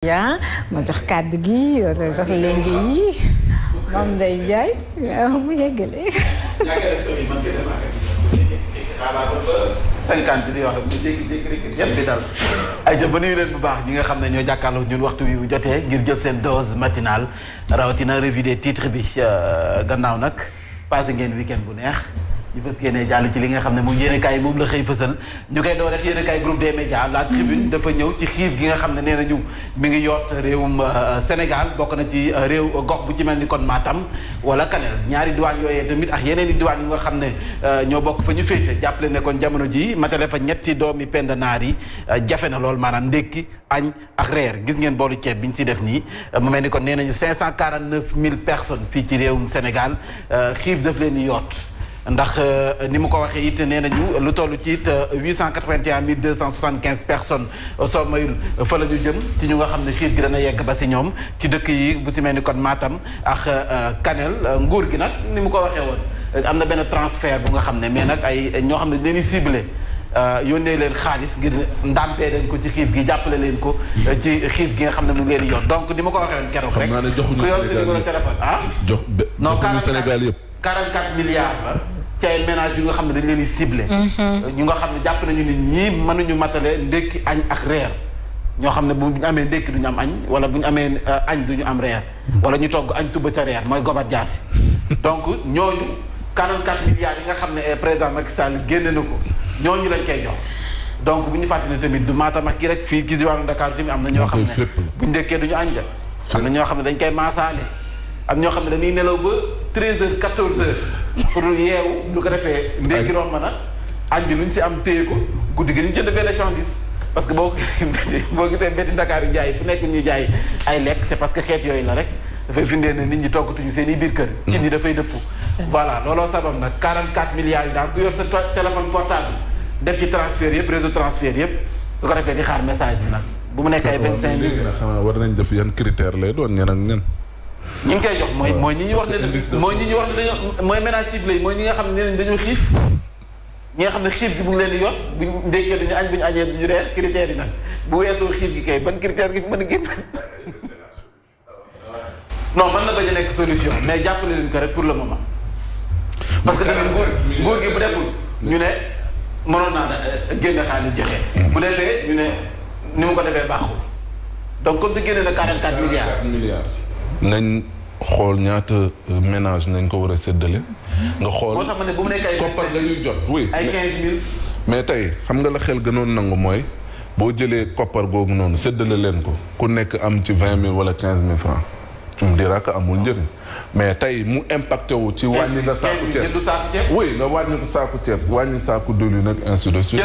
yaa ma jox kàddu gi jox léegi yi moom Ndeye Ndiaye mu yeggale. 50 di wax mu jékki-jékki rek yëpp bi dal ay jëm ba nuyu leen bu baax ñi nga xam ne ñoo jàkkaarloo ñun waxtu wi bu jotee ngir jël seen dose matinale rawatina revue des titres bi gannaaw nag passé ngeen week-end bu neex ñu fës yéene jàll ci li nga xam ne moom yéenekaay yi moom la xëy fësal ñu koy door rek yéenekaay groupe des médias la tribune dafa ñëw ci xiif gi nga xam ne nee nañu mi ngi yoot réewum Sénégal bokk na ci réew gox bu ci mel ni kon Matam wala Kanel ñaari diwaan yooyee tamit ak yeneen i diwaan yu nga xam ne ñoo bokk fa ñu féete jàppale ne kon jamono ji matale fa ñetti doomi pend naar yi jafe na lool maanaam ndékki añ ak reer gis ngeen boolu ceeb bi ñu si def nii mu mel ni kon nee nañu 549 000 personnes fii ci réewum Sénégal xiif daf leen di yoot ndax ni mu ko waxee it nee nañu lu toll ci it 881 275 personnes soo mayul fa la ñu jëm ci ñu nga xam ne xiif gi dana yegg ba si ñoom ci dëkk yi bu si mel ni kon Matam ak Kanel nguur gi nag ni mu ko waxee woon am na benn transfert bu nga xam ne mais nag ay ñoo xam ne dañuy leen ciblé yónnee leen xaalis ngir ndàmpee leen ko ci xiif gi jàppale leen ko ci xiif gi nga xam ne mu ngi leen yor donc ni ma ko waxee woon keroog rek. xam naa ne joxuñu numéro téléphone joxuñu Sénégal yëpp. 44 milliards la ci ay ménages yu nga xam ne dañ leen di ciblé. ñu nga xam ne jàpp nañu ni ñii mënuñu matale ndékki añ ak reer ñoo xam ne bu ñu amee ndékki duñu am añ wala bu ñu amee añ duñu am reer wala ñu togg añ tuba ca reer mooy gobat jaasi donc ñooñu 44 milliards yi nga xam ne président Macky Sall génne na ko ñooñu lañ koy jox donc bu ñu fàttali ne tamit du Matam ak kii rek fii ci diwaanu Dakar tamit am na ñoo xam ne bu ñu ndékkee duñu añ ja am na ñoo xam ne dañ koy maasaale am ñoo xam ne dañuy nelaw ba 13h 14h pour yeewu lu ko defee ndékki romb na añ bi lu ñu si am téye ko guddi gi ñu jënd benn chandise parce que boo gisee mbeddi Dakar yu jaay fu nekk ñuy jaay ay lekk c'est parce que xeet yooyu la rek dafay firndee ne nit ñi toggatuñu seen i biir kër cin yi dafay dëpp voilà looloo sabab nag 44 milliards yi daal ku yor sa téléphone portable def ci transfert yëpp réseau transfert yëpp su ko defee di xaar message bi nag bu mu nekk ay 25 000 xanaa war nañ def yan critère lay doon ñen ak ñen ñi ngi koy jox mooy ñi ñu wax ne mooy ñi ñu wax ne dañoo mooy ménage ciblé yi mooy ñi nga xam ne dañoo xiif ñi nga xam ne xiif gi bu ngi leen di yor buñ ndékkee duñu añ bu ñu añee duñu reer critères yi nag bu weesoo xiif gi kay ban critère gi fi mën a génn non mën na bañ a nekk solution mais jàppale leen ko rek pour le moment parce que tamit nguur gi bu deful ñu ne mënoon naa génne xaalis joxe bu defee ñu ne ni mu ko defee baaxul donc comme si génne na 44 milliards nañ xool ñaata ménage nañ ko war a séddale. nga xool moo tax ma ne bu mu nekk ay koppar nga ñuy jot oui. ay 15000. mais tey xam nga la xel gënoon nangu mooy boo jëlee koppar googu noonu séddale leen ko ku nekk am ci 20 000 wala 15 000 francs. tu me diras que amul njëriñ mais tey mu impacté wu ci wàññi nga saaku ceeb oui nga wàññi ko saaku ceeb wàññi saaku diwlin nag ainsi de suite.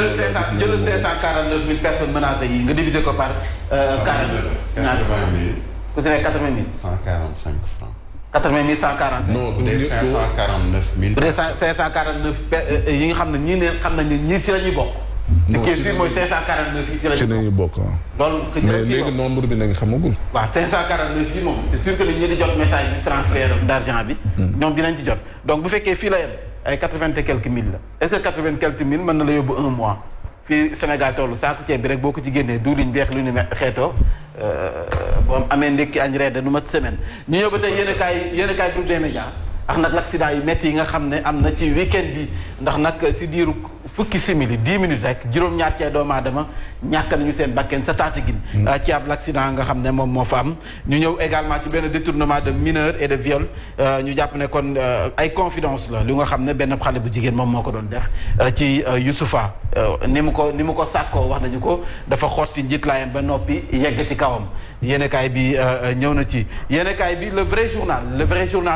jël 549 000 personnes menacées yi nga diviser ko par 40 000. ku si nekk 80 000. 145 francs. 80 000 145. non bu dee 549 000. bu dee 549 yi nga xam ne ñii ne xam nañ ne ñii si la ñuy bokk. non te kii mooy 549 yi si la ñuy bokk. loolu mais léegi nombre bi nag xamagul. waaw 549 yi moom c'est sûr que li ñu di jot message bi transfert d'argent bi. ñoom dinañ ci jot donc bu fekkee fii la yem ay 80 et quelques mille la est-ce que 80 et quelques mille mën na la yóbbu un mois fii Sénégal tollu saako ceeb bi rek boo ko ci génnee duuliñ beex lu ni xeetoo. boo amee ndékki añ reer de nu mat semaine ñu ñëw ba tey yéen a kaay groupe des médias ak nag l'accident yu métti yi nga xam ne am na ci week-end bi ndax nag si diiru fukki simili 10 minutes rek juróom-ñaar cee doomu aadama ñàkk nañu seen bakken sa Tataguine ci ab l'accident nga xam ne moom moo fa am ñu ñëw également ci benn détournement de mineur et de viol ñu jàpp ne kon ay confidence la lu nga xam ne benn xale bu jigéen moom moo ko doon def ci Youssoufa ni mu ko sàkkoo wax nañu ko dafa xotti njiitlaayam ba noppi yegg ci kawam yéenekaay bi ñëw na ci yéenekaay bi le vrai journal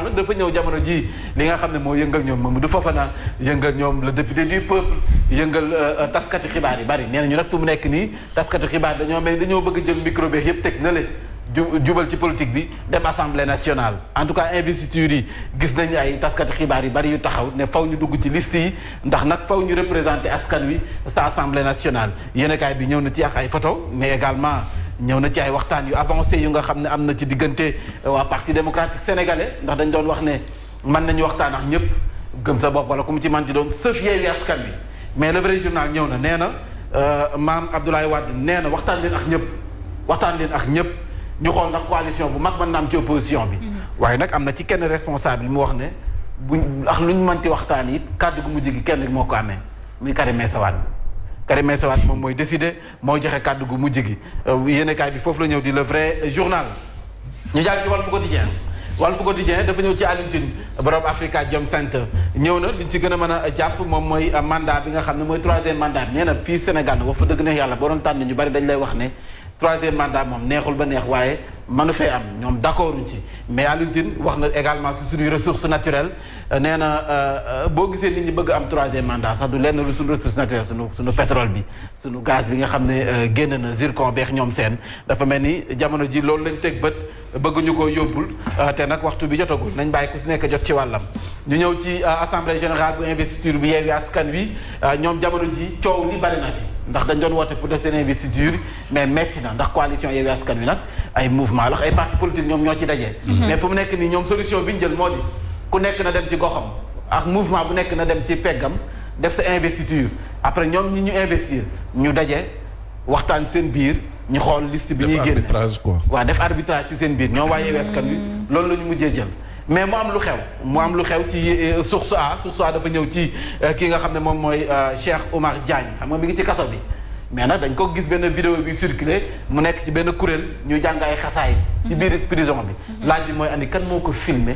nag dafa ñëw jamono ji li nga xam ne moo yëngal ñoom Mamadou Fofana yëngal ñoom le député du peuple yëngal taskati xibaar yi bari nee nañu nag fu mu nekk nii taskati xibaar dañoo bëgg a jël micro bi yëpp teg na le jubal ci politique bi dem assemblée nationale en tout cas investiture yi gis nañu ay taskati xibaar yi bari yu taxaw ne faw ñu dugg ci liste yi ndax nag faw ñu représenter askan wi sa assemblée nationale yéenekaay bi ñëw na ci ak ay photo mais également ñëw na ci ay waxtaan yu avancé yu nga xam ne am na ci diggante waa parti démocratique sénégalais ndax dañ doon wax ne mën nañu waxtaan ak ñëpp gëm sa bopp wala ku mu ci man ci doon sëf Yewwi Askan Wi mais le vrai journal ñëw na nee na maam Abdoulaye Wade nee na waxtaan leen ak ñëpp ñu xool ndax coalition bu mag mën na am ci opposition bi. waaye nag am na ci kenn responsable mu wax ne buñ ak luñ mënti waxtaan it kàddu gu mujj gi kenn moo ko amee muy Karim Meïssa Wade. Karim Meïssa Wade moom mooy décider mooy joxe kàddu gu mujj gi yéenekaay bi foofu la ñëw di le vrai journal ñu jàll ci Walf Quotidien. Walf Quotidien dafa ñëw ci Alioune Tine borom Africa Jom Center ñëw na liñ ci gën a mën a jàpp moom mooy mandat bi nga xam ne mooy 3e mandat bi nee na fii Sénégal wax fa dëgg neex yàlla boo doon tànn ñu bari dañ lay wax ne 3e mandat moom neexul ba neex waaye mënu fee am ñoom d'accorduñ ci mais Alioune Tine wax na également si suñuy ressources naturelles nee na boo gisee nit ñi bëgg am 3e mandat sax du lenn lu suñu ressource naturelle suñu pétrole bi suñu gaz bi nga xam ne génn na zircon beex ñoom seen dafa mel ni jamono ji loolu lañ teg bët bëgguñu ko yóbbul te nag waxtu bi jotagul nañ bàyyi ku si nekk jot ci wàllam ñu ñëw ci assemblée générale bu investiture bi Yewwi Askan Wi ñoom jamono ji coow li bari na si ndax dañ doon woote pour def seen investiture mais metti na ndax coalition Yewwi Askan Wi nag ay mouvement la ay parti politique ñoom ñoo ci dajee mais fu mu nekk nii ñoom solution bi ñu jël moo di ku nekk na dem ci goxam ak mouvement bu nekk na dem ci peggam def sa investiture après ñoom ñi ñu investir ñu daje waxtaan seen biir ñu xool liste bi ñuy génne def arbitrage quoi. waaw def arbitrage ci seen biir ñoo waa Yewwi Askan Wi loolu la ñu mujjee jël mais mu am lu xew ci source A dafa ñëw ci ki nga xam ne moom mooy Cheikh Oumar Diagne xam nga mi ngi ci kaso bi mais nag dañ ko gis benn vidéo bi circulé mu nekk ci benn kuréel ñuy jàng ay xasaay ci biir prison bi laaj bi mooy andi kan moo ko filmé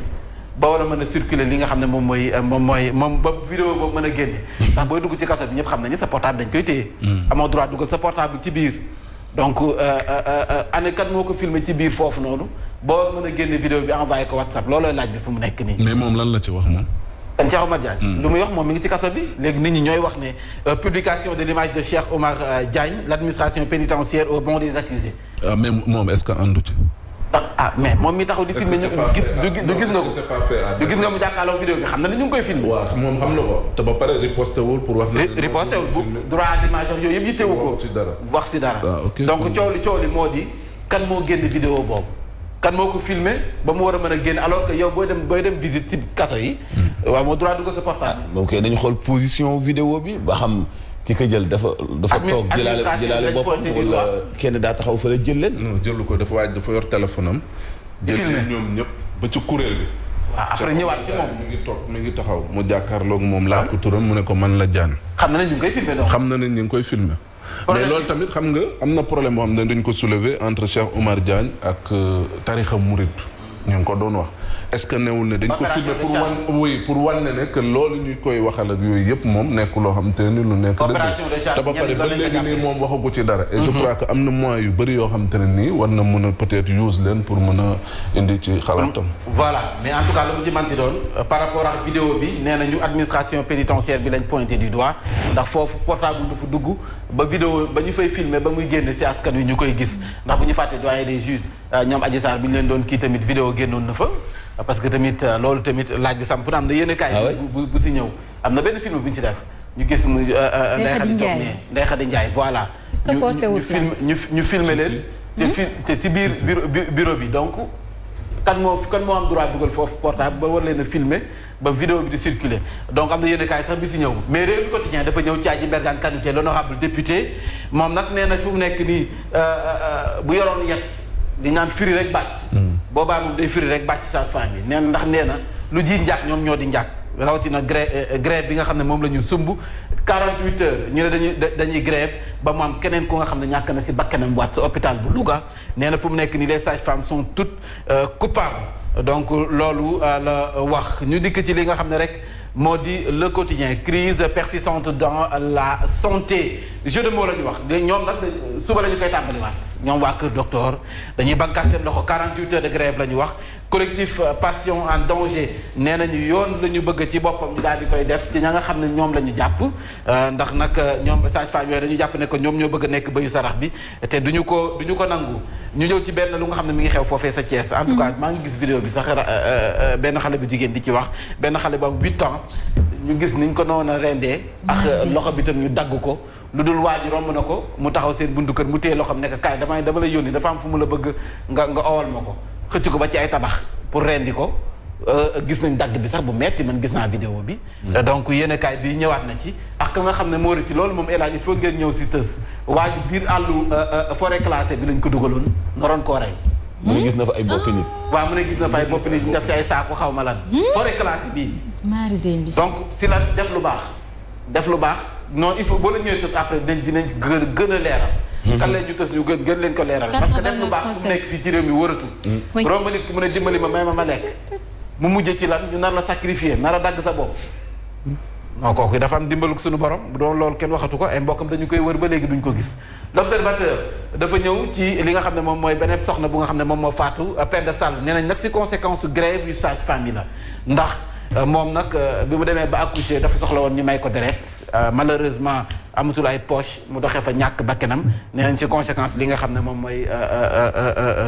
ba war a mën a circuler li nga xam ne moom ba vidéo boobu mën a génne ndax booy dugg ci kaso bi ñëpp xam nañu sa portable dañ koy téye amoo droit dugal sa portable ci biir donc ane kan moo ko filmé ci biir foofu noonu boo mën a génne vidéo bi envoyé ko WhatsApp loolooy laaj bi fu mu nekk nii. mais moom lan la ci wax moom. kan Cheikh Oumar Diagne. lu muy wax moom mi ngi ci kaso bi léegi nit ñi ñooy wax ne publication de l'image de Cheikh Oumar Diagne l'administration pénitentiaire au bon des accusés. mais moom est-ce que àndu ci. mais moom mi taxaw di filmé ñu du gis nga ko du gis nga mu jàkkaarloo vidéo bi xam na ne ñu ngi koy filmé. waaw moom xam na ko te ba pare riposté wul pour wax. riposté wul bu droit d'image yooyu yëpp yittewu ko. wax si dara donc coow li moo di kan moo génn vidéo boobu. kan moo ko filmé ba mu war a mën a génn alors que yow booy dem visite ci kaso yi. waaw moo droit dugal sa portable. ok dañu xool position vidéo bi ba xam ki ko jël dafa toog jëlaale boppam wala kenn daa taxaw fa la jël leen. non jëlu ko dafa waaj dafa yor téléphone am. jël ñoom ñëpp ba ci kuréel bi. waaw après ñëwaat ci moom mi ngi taxaw mu jàkkaarloog moom laa ko turam mu ne ko man la jaan. xam na ne ñu ngi koy filmé donc. xam na ne ñu ngi koy filmé. mais loolu tamit xam nga am na problème boo xam ne dañ ko soulever entre Cheikh Oumar Diagne ak tarixa Mouride ñu ngi ko doon wax est-ce que newul ne dañ ko filmer pour wan ne que loolu ñu koy waxal ak yooyu yëpp moom nekk loo xam te ni lu nekk dëgg te ba pare ba léegi nii moom waxagu ci dara et je crois que am na moyens yu bëri yoo xam te ne nii war na mën a peut-être use leen pour mën a indi ci xalaatam. voilà mais en tout cas lu mu ci manti doon par rapport ak vidéo bi nee nañu administration pénitentiaire bi lañ pointé du doigt ndax foofu portable du fa dugg ba vidéo ba ñu fay filmer ba muy génn ci askan wi ñu koy gis ndax bu ñu fàtte doyen des juges ñoom Adji Sarr bi ñu leen doon kii tamit vidéo génnoon na fa parce que tamit loolu tamit laaj bi samp na am na yenn kaay bu si ñëw am na benn film bu ñu ci def ñu gis mu Ndeye Khady Ndiaye voilà ñu filmer leen te ci biir bureau bi donc kan moo am droit dugal foofu portable ba war leen a filmer ba vidéo bi di circuler donc am na yenn kaay sax bi si ñëw mais Rewmi Quotidien dafa ñëw ci Adji Mbergane Kanouté l'honorable député moom nag nee na fu mu nekk nii bu yoroon yet di naan firi rek bàcc boobaa moom day firi rek bàcc sa femme bi nee na lu ji njàkk ñoom ñoo di njàkk rawatina grève bi nga xam ne moom la ñu sumb 48 heures ñu ne dañuy grève ba mu am keneen ku nga xam ne ñàkk na si bakkanam waat sa hôpital bu Louga nee na fu mu nekk nii les sages-femmes sont toutes coupables donc loolu la wax ñu dikk ci li nga xam ne rek moo di le quotidien crise persistante dans la santé jeu de mots la ñu wax ñoom nag suba la ñu koy tàmbaliwaat ñoom waa Kër Docteur dañuy bankaat seen loxo 48 heures de grève la ñu wax collectif patient en danger nee nañu yoon la ñu bëgg ci boppam ñu daal di koy def ci ña nga xam ne ñoom la ñu jàpp ndax nag ñoom sage-femme yooyu dañu jàpp ne que ñoom ñoo bëgg a nekk bëyu sarax bi te duñu ko nangu ñu ñëw ci benn lu nga xam ne mi ngi xew foofee sa Thiès en tout cas maa ngi gis vidéo bi sax benn xale bu jigéen di ci wax benn xale bu am 8 ans ñu gis niñ ko noonu rendee ak loxo bi tam ñu dagg ko lu dul waa ji romb na ko mu taxaw seen buntu kër mu téye loxoom nekk kaay dama lay yónni dafa am fu mu la bëgg nga owal ma ko xëcc ko ba ci ay tabax pour rendi ko gis nañ dagg bi sax bu metti man gis naa vidéo bi donc yéen kaay bi ñëwaat na ci ak nga xam ne moo ci loolu moom élage il faut ngeen ñëw si tës waa ji biir àllu forêt classée bi lañ ko dugaloon noroon koo rey mu ne gis na fa ay boppi nit. waaw mu ne gis na fa ay boppi nit ñu def si ay saako xaw ma lan. forêt classée bii. Maari Demba. donc si la def lu baax non il faut boo la ñëwee tës après dinañ gën a leeral. kan leen ñu tës ñu gën leen ko leeral. parce que def lu baax ku nekk fii ci réew mi wëratu. romb nit ki mu ne dimbali ma may ma lekk. mu mujjee ci lan ñu nar la sacrifier nar a dagg sa bopp. non kooku dafa am dimbalug suñu borom bu doon loolu kenn waxatu ko ay mbokkam dañu koy wër ba léegi duñ ko gis. l'observateur dafa ñëw ci li nga xam ne moom mooy beneen soxna bu nga xam ne moom moo faatu Penda Sall nee nañ nag si conséquence grève yu sage-femme yi la ndax moom nag bi mu demee ba accoucher dafa soxla woon ñu may ko deret malheureusement amatul ay poche mu doxee fa ñàkk bakkanam nee nañ ci conséquence li nga xam ne moom mooy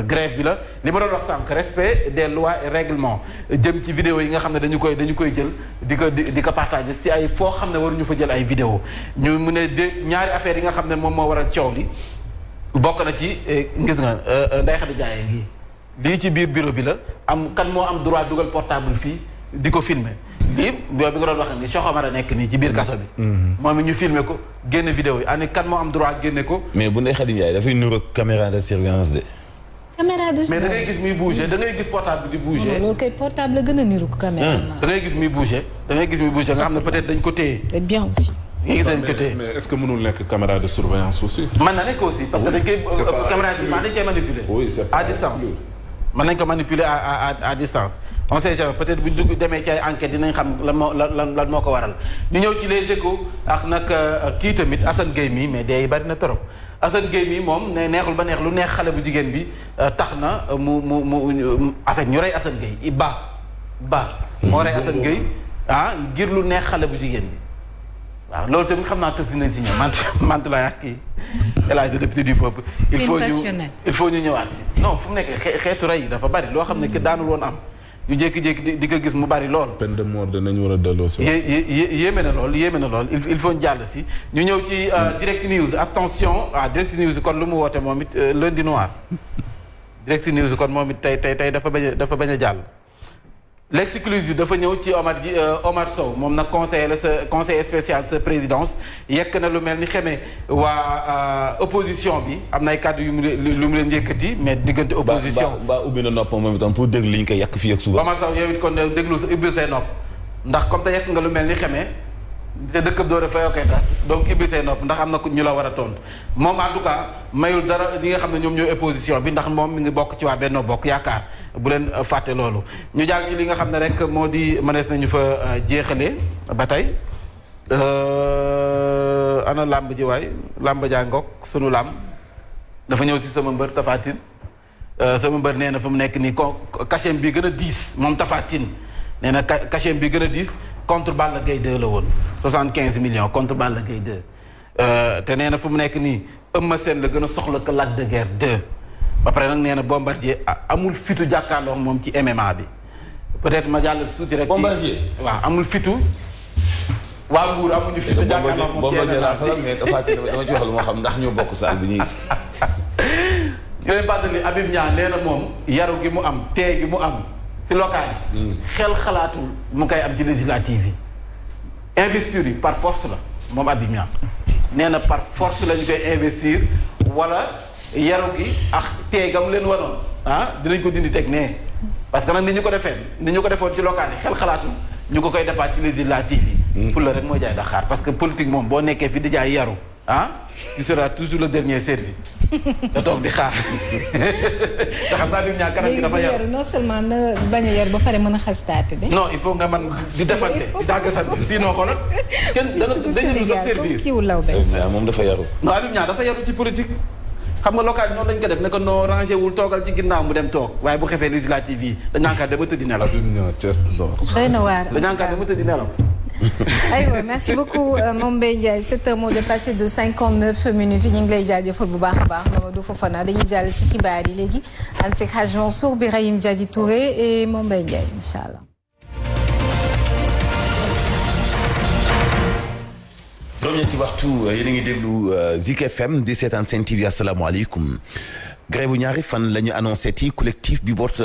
grève bi la li ma doon wax sànq respect des lois et règlements jëm ci vidéo yi nga xam ne dañu koy jël di ko partager si ay foo xam ne waruñu fa jël ay vidéo ñu mu ne ñaari affaires yi nga xam ne moom moo waral coow li bokk na ci gis nga Ndeye Khady Ndiaye ngi lii ci biir bureau bi la kan moo am droit dugal portable fii di ko filmer lii boo bi nga doon wax ni Cheikh Omar a nekk nii ci biir kaso bi moom it ñu filmer ko génne vidéo yi ani kan moo am droit génne ko mais bu Ndeye Khady Ndiaye dafay nuru caméra de surveillance de caméra de surveillance mais da ngay gis muy bouger da ngay gis portable bi di bouger loolu kay portable la gën a niru ko caméra da ngay gis muy bouger nga xam ne peut-être dañ ko téye c'est bien aussi nga gis dañ ko téye mais est-ce que mënul nekk caméra de surveillance aussi mën na nekk aussi parce que dañ koy caméra bi dañ koy manipuler à distance mën nañ ko manipuler à distance on sait jamais peut-être bu ñu demee ci ay enquête dinañ xam lan moo ko waral ñu ñëw ci les échos ak nag kii tamit Assane Gueye mi mais day bari na trop Assane Gueye mi moom ne neexul ba neex lu neex xale bu jigéen bi tax na mu en fait ñu rey Assane Gueye ba moo rey Assane Gueye ngir lu neex xale bu jigéen bi waaw loolu tamit xam naa tës dinañ si ñëw mantulaay ak kii élage de député du peuple il faut ñu ñëwaat non fu mu nekk xeetu rey yi dafa bari loo xam ne que daanul woon am ñu jékki-jékki di ko gis mu bari lool. peine de mort danañ war a delloo si. yéeme na lool il faut ñu jàll si ñu ñëw ci Direct News attention Direct News kon lu mu woote moom it lundi noir Direct News kon moom it tey dafa bañ a jàll. L'exclusif dafa ñëw ci Omar Sow moom nag conseiller spécial sa présidence yekk na lu mel ni xamee waa opposition bi am na ay kàddu lu mu leen njëkkati mais diggante opposition ba ubbi na noppam moom itam pour déglu li ñu koy yekk fii ak suba Omar Sow yow it kon déglu sa ubbi say nopp ndax comme te yekk nga lu mel ni xamee te dëkkab doo dafay yokkee tas donc ibbi say nopp ndax am na ñu la war a tontu moom en tout cas mayul dara ñi nga xam ne ñoom ñooy opposition bi ndax moom mi ngi bokk ci waa Benno Bokk Yaakaar bu leen fàtte loolu ñu jàng ci li nga xam ne rek moo di mënees nañu fa jeexalee ba tey ana làmb ji waay làmb jàngook sunu làmb dafa ñëw si sama mbër Tapha Tine sama mbër nee na fu mu nekk nii cachet bi gën a diis moom Tapha Tine nee na cachet bi gën a diis contre Balla Gaye 2 la woon 75 millions contre Balla Gaye 2 te nee na fu mu nekk nii Eumeu Sène la gën a soxla que Lac de Guiers 2 ba pare nag nee na Bombardier amul fitu jàkkaarloo moom ci MMA bi peut-être ma jàll suuti rek. Bombardier waaw amul fitu. waa Mbour amuñu fitu jàkkaarloo moom ci MMA bi mais dafa dama ci wax lu moo xam ndax ñoo bokk saal bi ñuy. yooyu fàttali Habib Niang nee na moom yaru gi mu am tee gi mu am si local yi. xel xalaatul mu koy am ci législative yi. investiture yi par force la moom Habib Niang nee na par force la ñu koy investir wala. yaru gi ak teegam leen wanoon dinañ ko dindi teg nee parce que nag ni ñu ko defoon ci local yi xel xalaatul ñu ko koy defaat ci législative yi pour la rek mooy jaay Dakar parce que politique moom boo nekkee fi di jaay yaru tu seras toujours le dernier servi da toog di xaar te xam naa bi ñaa kanam gi dafa yaru non seulement na bañ a yar ba pare mën a xastaate de non il faut nga man di defante di dàggasante sinon ko nag kenn dañu sax servir kiiwu law be moom dafa yaru non Habib Niang dafa yaru ci politique xam nga local noonu lañ ko def ne ko noo rangé wul toogal ci ginnaaw mu dem toog waaye bu xefee législative yi dañu ànkaat dama tëddi nelaw. doy na waar dañu ànkaat dama tëddi nelaw. aywa merci beaucoup Mame Mbaye Ndiaye 7h moo dépassé de 59 minutes ñu ngi lay jaajëfal bu baax a baax Mamadou Fofana dañuy jàll si xibaar yi léegi ànd si Hadj Mansour Birahim Diadji Touré et Mame Mbaye Ndiaye incha allah. juróom-ñetti waxtu yéen a ngi déglu Zik FM di seetaan Sen TV asalaamaaleykum grève bu ñaari fan la ñu annoncé ci collectif bi boot